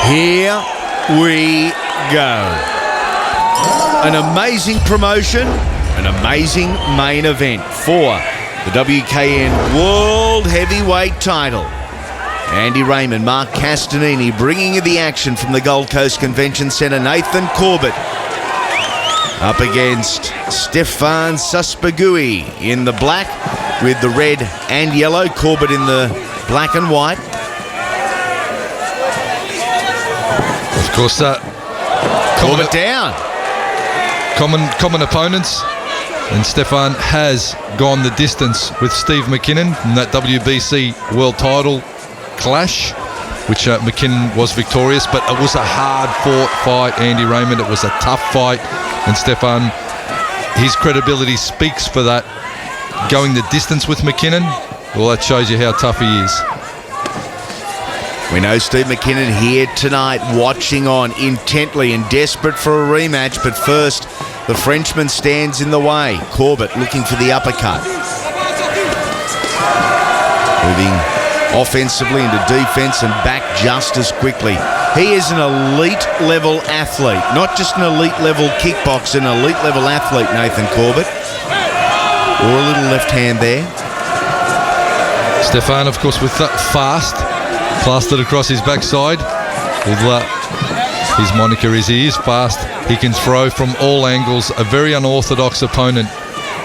Here we go. An amazing promotion, an amazing main event for the WKN World Heavyweight title. Andy Raymond, Mark Castanini bringing you the action from the Gold Coast Convention Centre. Nathan Corbett up against Stephane Susperregui in the black with the red and yellow. Corbett in the black and white. Of course, Corbett down. Common opponents, and Stephane has gone the distance with Steve McKinnon in that WBC world title clash, which McKinnon was victorious, but it was a hard-fought fight, Andy Raymond. It was a tough fight, and Stephane, his credibility speaks for that. Going the distance with McKinnon, well, that shows you how tough he is. We know Steve McKinnon here tonight, watching on intently and desperate for a rematch, but first, the Frenchman stands in the way. Corbett looking for the uppercut. Moving offensively into defense and back just as quickly. He is an elite-level athlete, not just an elite-level kickboxer, an elite-level athlete, Nathan Corbett. Or a little left hand there. Stephane, of course, with that fast, plastered across his backside. His moniker is he is fast. He can throw from all angles. A very unorthodox opponent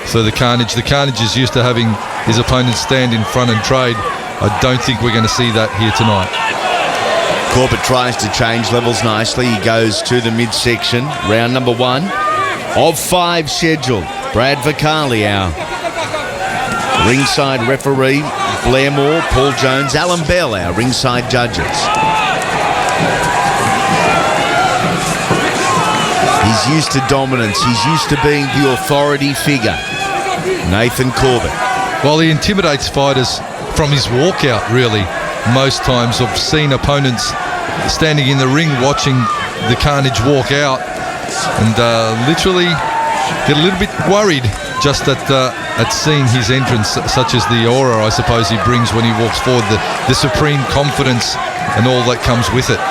for the Carnage. The Carnage is used to having his opponents stand in front and trade. I don't think we're going to see that here tonight. Corbett tries to change levels nicely. He goes to the midsection. Round number 1 of 5 scheduled. Brad Vicali, our ringside referee. Blair Moore, Paul Jones, Alan Bell, our ringside judges. He's used to dominance. He's used to being the authority figure. Nathan Corbett. Well, he intimidates fighters from his walkout, really. Most times I've seen opponents standing in the ring watching the Carnage walk out and literally get a little bit worried just at seeing his entrance, such as the aura, I suppose, he brings when he walks forward, the supreme confidence and all that comes with it.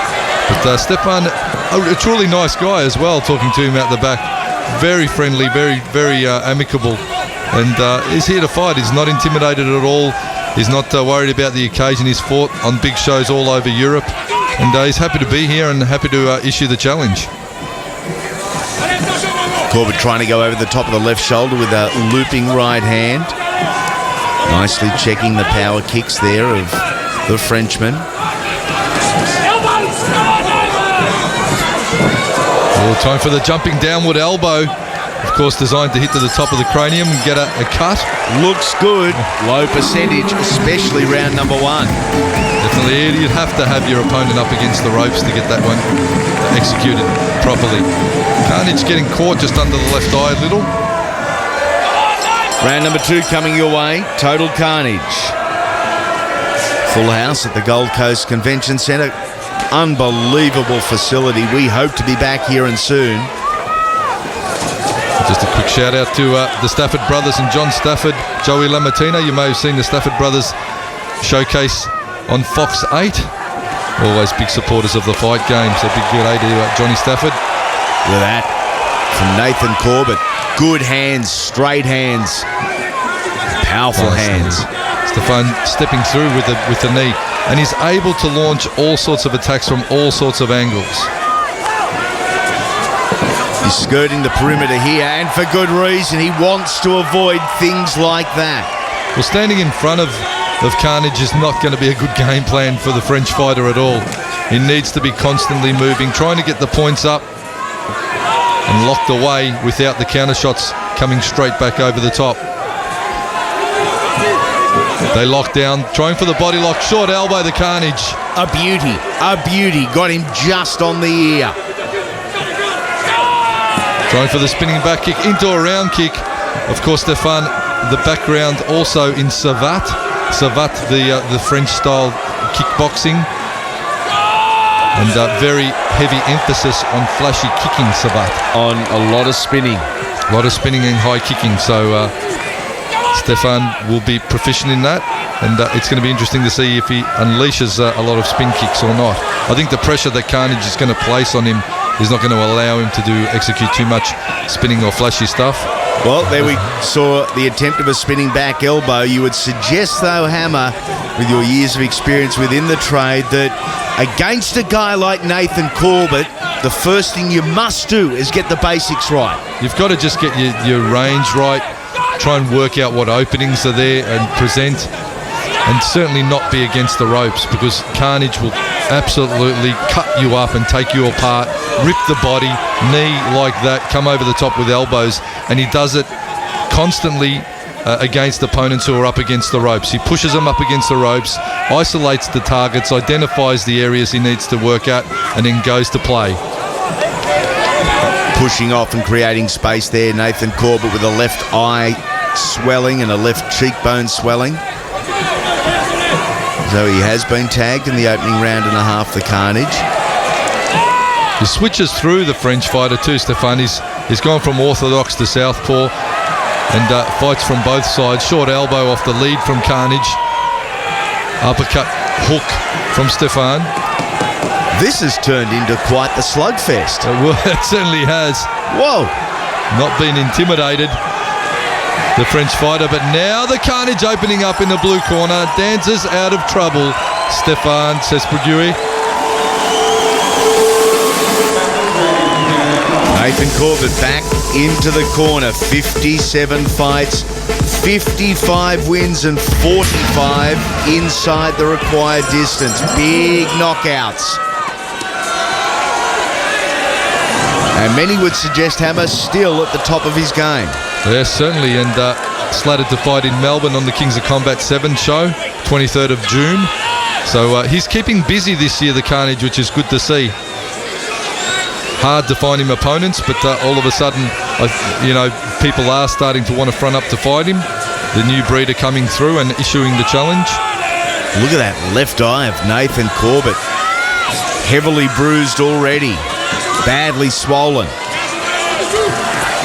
But Stephane, a truly nice guy as well, talking to him out the back. Very friendly, very amicable, and he's here to fight. He's not intimidated at all. He's not worried about the occasion. He's fought on big shows all over Europe, and he's happy to be here and happy to issue the challenge. Corbett trying to go over the top of the left shoulder with a looping right hand. Nicely checking the power kicks there of the Frenchman. Well, time for the jumping downward elbow. Of course, designed to hit to the top of the cranium and get a cut. Looks good. Low percentage, especially round number 1. Definitely, you'd have to have your opponent up against the ropes to get that one executed properly. Carnage getting caught just under the left eye a little. Round number 2 coming your way. Total Carnage. Full house at the Gold Coast Convention Centre. Unbelievable facility. We hope to be back here and soon. Just a quick shout out to the Stafford brothers and John Stafford, Joey Lamartina. You may have seen the Stafford brothers showcase on Fox 8. Always big supporters of the fight game. So big good day to Johnny Stafford. With that from Nathan Corbett. Good hands, straight hands, powerful hands. Stephane stepping through with the knee, and he's able to launch all sorts of attacks from all sorts of angles. He's skirting the perimeter here, and for good reason. He wants to avoid things like that. Well, standing in front of Carnage is not going to be a good game plan for the French fighter at all. He needs to be constantly moving, trying to get the points up and locked away without the counter shots coming straight back over the top. They lock down, trying for the body lock, short elbow, the Carnage. A beauty, got him just on the ear. Trying for the spinning back kick into a round kick. Of course, Stephane, the background also in Savate, the French-style kickboxing. And very heavy emphasis on flashy kicking, Savate. On a lot of spinning. A lot of spinning and high kicking. So Stephane will be proficient in that, and it's going to be interesting to see if he unleashes a lot of spin kicks or not. I think the pressure that Carnage is going to place on him is not going to allow him to execute too much spinning or flashy stuff. Well, there we saw the attempt of a spinning back elbow. You would suggest, though, Hammer, with your years of experience within the trade, that against a guy like Nathan Corbett, the first thing you must do is get the basics right. You've got to just get your range right, try and work out what openings are there and present, and certainly not be against the ropes, because Carnage will absolutely cut you up and take you apart, rip the body, knee like that, come over the top with elbows, and he does it constantly against opponents who are up against the ropes. He pushes them up against the ropes, isolates the targets, identifies the areas he needs to work at, and then goes to play. Pushing off and creating space there, Nathan Corbett with a left eye swelling and a left cheekbone swelling. So he has been tagged in the opening round and a half, the Carnage. He switches through the French fighter too, Stephane. He's gone from orthodox to southpaw and fights from both sides. Short elbow off the lead from Carnage. Uppercut hook from Stephane. This has turned into quite the slugfest. It certainly has. Whoa. Not been intimidated, the French fighter, but now the Carnage opening up in the blue corner. Dances out of trouble. Stephane Susperregui. Nathan Corbett back into the corner. 57 fights, 55 wins and 45 inside the required distance. Big knockouts. And many would suggest Hammer still at the top of his game. Yes, certainly, and slated to fight in Melbourne on the Kings of Combat 7 show, 23rd of June. So he's keeping busy this year, the Carnage, which is good to see. Hard to find him opponents, but all of a sudden, people are starting to want to front up to fight him. The new breeder coming through and issuing the challenge. Look at that left eye of Nathan Corbett. Heavily bruised already. Badly swollen.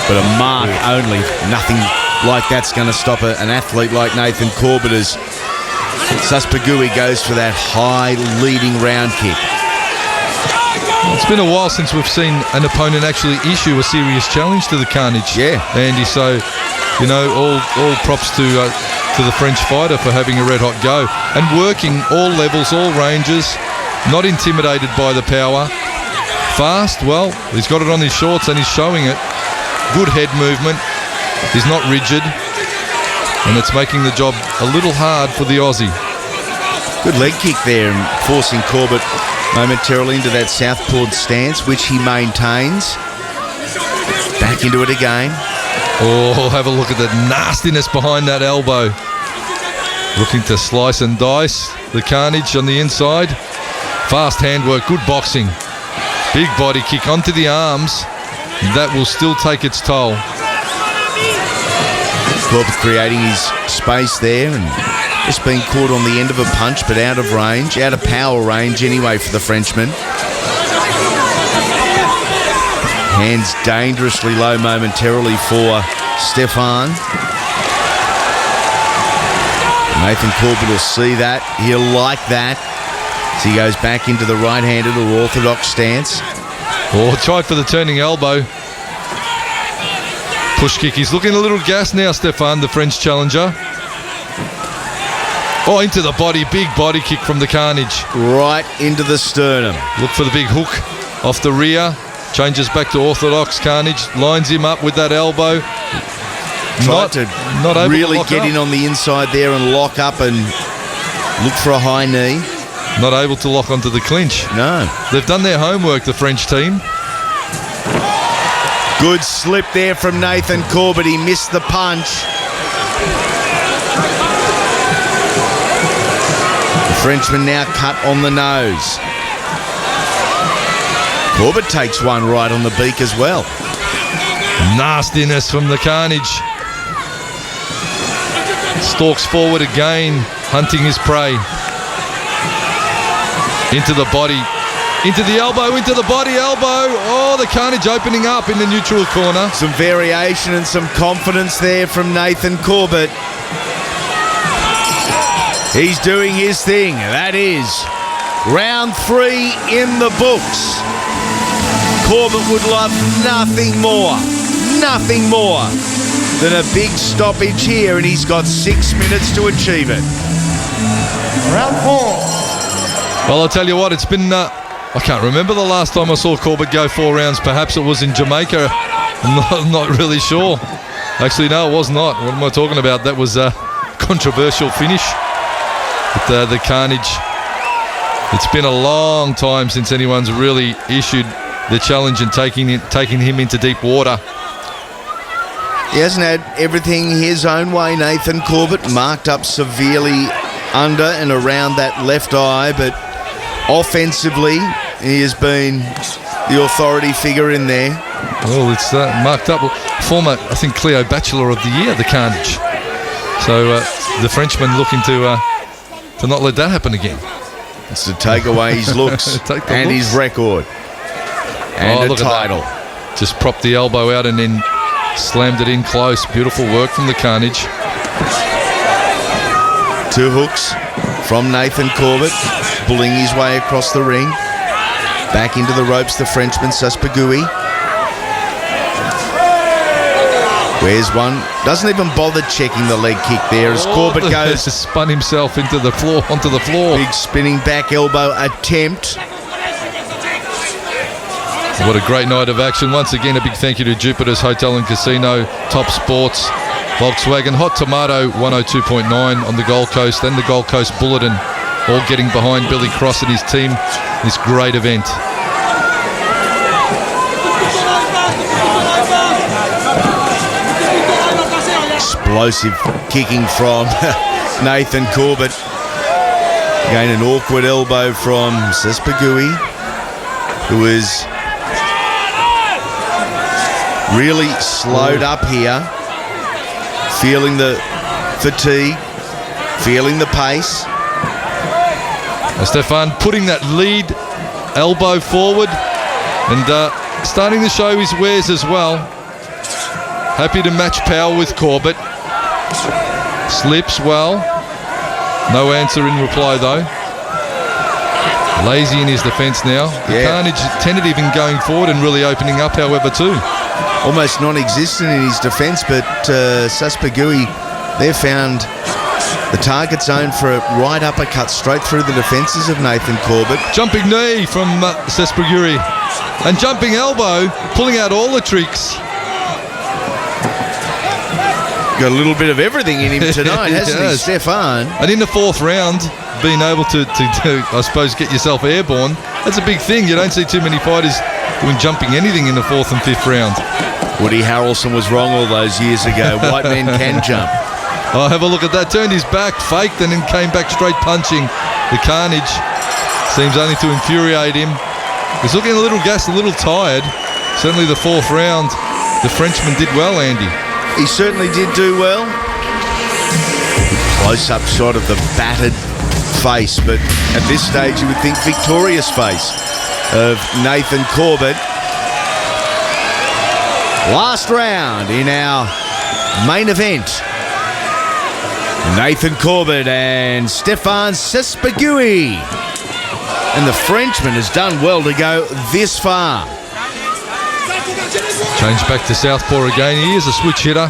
But a mark only. Nothing like that's going to stop an athlete like Nathan Corbett as Susperregui goes for that high leading round kick. It's been a while since we've seen an opponent actually issue a serious challenge to the Carnage. Yeah. Andy, so, all props to the French fighter for having a red-hot go and working all levels, all ranges, not intimidated by the power. Fast, well, he's got it on his shorts and he's showing it. Good head movement. He's not rigid. And it's making the job a little hard for the Aussie. Good leg kick there and forcing Corbett momentarily into that southpaw stance, which he maintains. Back into it again. Oh, have a look at the nastiness behind that elbow. Looking to slice and dice the Carnage on the inside. Fast handwork, good boxing. Big body kick onto the arms. That will still take its toll. Corbett creating his space there and just being caught on the end of a punch, but out of range, out of power range anyway for the Frenchman. Hands dangerously low momentarily for Stephane. Nathan Corbett will see that. He'll like that. So he goes back into the right-handed or orthodox stance. Oh, tried for the turning elbow. Push kick. He's looking a little gassed now, Stephane, the French challenger. Oh, into the body. Big body kick from the Carnage. Right into the sternum. Look for the big hook off the rear. Changes back to orthodox. Carnage lines him up with that elbow. Not able really to get in on the inside there and lock up and look for a high knee. Not able to lock onto the clinch. No. They've done their homework, the French team. Good slip there from Nathan Corbett. He missed the punch. The Frenchman now cut on the nose. Corbett takes one right on the beak as well. Nastiness from the Carnage. Stalks forward again, hunting his prey. Into the body, into the elbow, into the body, elbow. Oh, the Carnage opening up in the neutral corner. Some variation and some confidence there from Nathan Corbett. He's doing his thing. That is round 3 in the books. Corbett would love nothing more than a big stoppage here, and he's got 6 minutes to achieve it. Round 4. Well, I'll tell you what, it's been... I can't remember the last time I saw Corbett go 4 rounds. Perhaps it was in Jamaica. I'm not really sure. Actually, no, it was not. What am I talking about? That was a controversial finish. But the carnage... It's been a long time since anyone's really issued the challenge and taking him into deep water. He hasn't had everything his own way, Nathan Corbett, marked up severely under and around that left eye, but offensively he has been the authority figure in there. Well, it's marked up. Former, I think, Cleo Bachelor of the Year, the carnage. So the Frenchman looking to not let that happen again. It's to take away his looks and his record and a title. Just propped the elbow out and then slammed it in close. Beautiful work from the carnage. 2 hooks from Nathan Corbett, bullying his way across the ring. Back into the ropes, the Frenchman, Susperregui. Where's one? Doesn't even bother checking the leg kick there as Corbett goes. Spun himself onto the floor. Big spinning back elbow attempt. What a great night of action. Once again, a big thank you to Jupiter's Hotel and Casino, Top Sports, Volkswagen, Hot Tomato 102.9 on the Gold Coast, and the Gold Coast Bulletin, all getting behind Billy Cross and his team in this great event. Explosive kicking from Nathan Corbett. Again, an awkward elbow from Susperregui, who is really slowed up here, feeling the fatigue, feeling the pace. Stephane putting that lead elbow forward and starting to show his wares as well. Happy to match power with Corbett. Slips well. No answer in reply though. Lazy in his defence now. Carnage tentative in going forward and really opening up, however, too. Almost non-existent in his defence, but Susperregui, they've found the target zone for a right uppercut straight through the defences of Nathan Corbett. Jumping knee from Susperregui. And jumping elbow, pulling out all the tricks. Got a little bit of everything in him tonight, hasn't he, Stephane? And in the 4th round, being able to, I suppose, get yourself airborne, that's a big thing. You don't see too many fighters doing jumping anything in the 4th and 5th round. Woody Harrelson was wrong all those years ago. White men can jump. Oh, have a look at that. Turned his back, faked, and then came back straight punching. The carnage seems only to infuriate him. He's looking a little gassed, a little tired. Certainly the 4th round, the Frenchman did well, Andy. He certainly did do well. Close-up shot of the battered face, but at this stage you would think victorious face of Nathan Corbett. Last round in our main event. Nathan Corbett and Stephane Susperregui. And the Frenchman has done well to go this far. Change back to southpaw again. He is a switch hitter,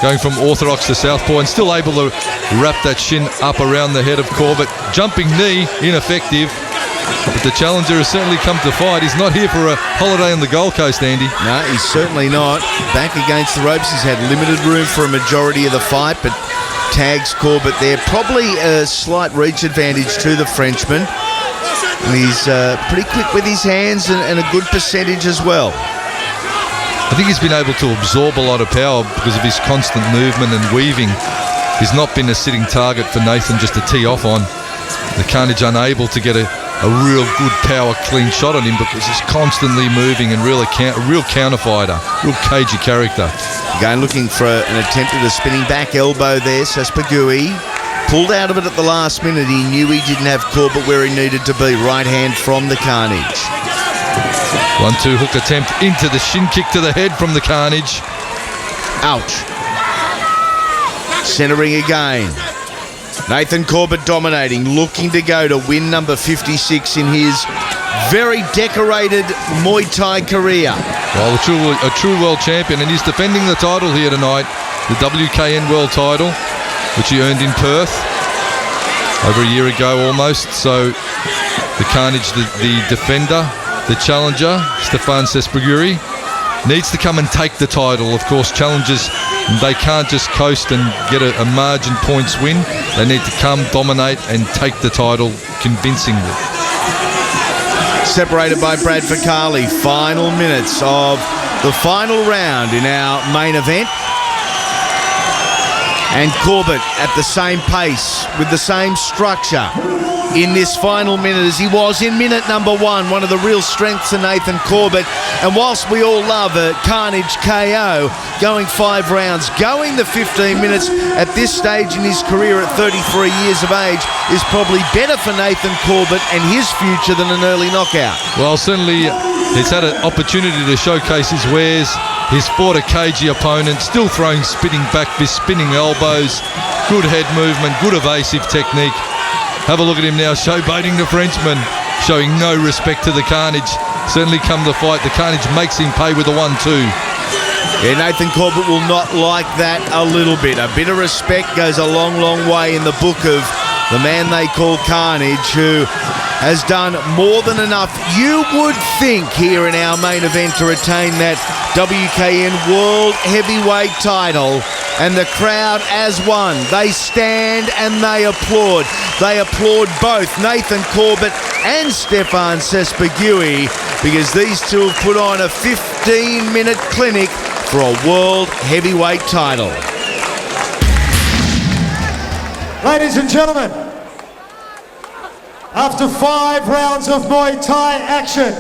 going from orthodox to southpaw and still able to wrap that shin up around the head of Corbett. Jumping knee, ineffective. But the challenger has certainly come to fight. He's not here for a holiday on the Gold Coast, Andy. No, he's certainly not. Back against the ropes. He's had limited room for a majority of the fight, but tags Corbett there. Probably a slight reach advantage to the Frenchman. And he's pretty quick with his hands and a good percentage as well. I think he's been able to absorb a lot of power because of his constant movement and weaving. He's not been a sitting target for Nathan just to tee off on. The carnage unable to get a real good power clean shot on him because he's constantly moving and really a real counter fighter, real cagey character. Again looking for an attempt at a spinning back elbow there. Susperregui pulled out of it at the last minute. He knew he didn't have Corbett where he needed to be. Right hand from the carnage. 1-2 hook attempt into the shin kick to the head from the carnage. Ouch. Centering again. Nathan Corbett dominating, looking to go to win number 56 in his very decorated Muay Thai career. Well, a true world champion, and he's defending the title here tonight, the WKN world title, which he earned in Perth over a year ago almost. So the Carnage, the defender, the challenger, Stephane Susperregui, needs to come and take the title. Of course, challengers, they can't just coast and get a margin points win. They need to come, dominate, and take the title convincingly. Separated by Brad Ficali. Final minutes of the final round in our main event. And Corbett at the same pace, with the same structure in this final minute as he was in minute number 1. One of the real strengths of Nathan Corbett. And whilst we all love a Carnage KO, going 5 rounds, going the 15 minutes at this stage in his career at 33 years of age is probably better for Nathan Corbett and his future than an early knockout. Well, certainly he's had an opportunity to showcase his wares. He's fought a cagey opponent, still throwing spinning back fists, spinning elbows, good head movement, good evasive technique. Have a look at him now, showboating the Frenchman, showing no respect to the Carnage. Certainly come the fight, the Carnage makes him pay with a 1-2. Yeah, Nathan Corbett will not like that a little bit. A bit of respect goes a long, long way in the book of the man they call Carnage, who has done more than enough, you would think, here in our main event to retain that WKN World Heavyweight title. And the crowd as one. They stand and they applaud. They applaud both Nathan Corbett and Stephane Susperregui, because these two have put on a 15-minute clinic for a World Heavyweight title. Ladies and gentlemen, after 5 rounds of Muay Thai action,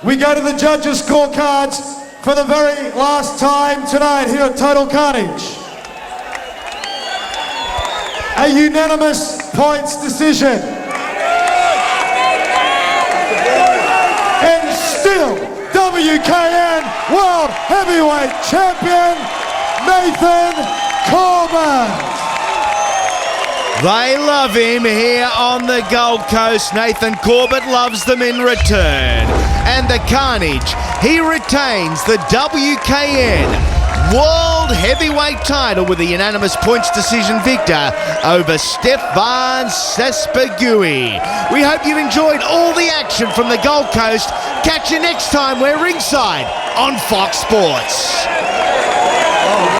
we go to the judges' scorecards for the very last time tonight here at Total Carnage. A unanimous points decision. And still, WKN World Heavyweight Champion, Nathan Corbett. They love him here on the Gold Coast. Nathan Corbett loves them in return. And the Carnage, he retains the WKN World Heavyweight title with a unanimous points decision victor over Stephane Susperregui. We hope you've enjoyed all the action from the Gold Coast. Catch you next time. We're ringside on Fox Sports.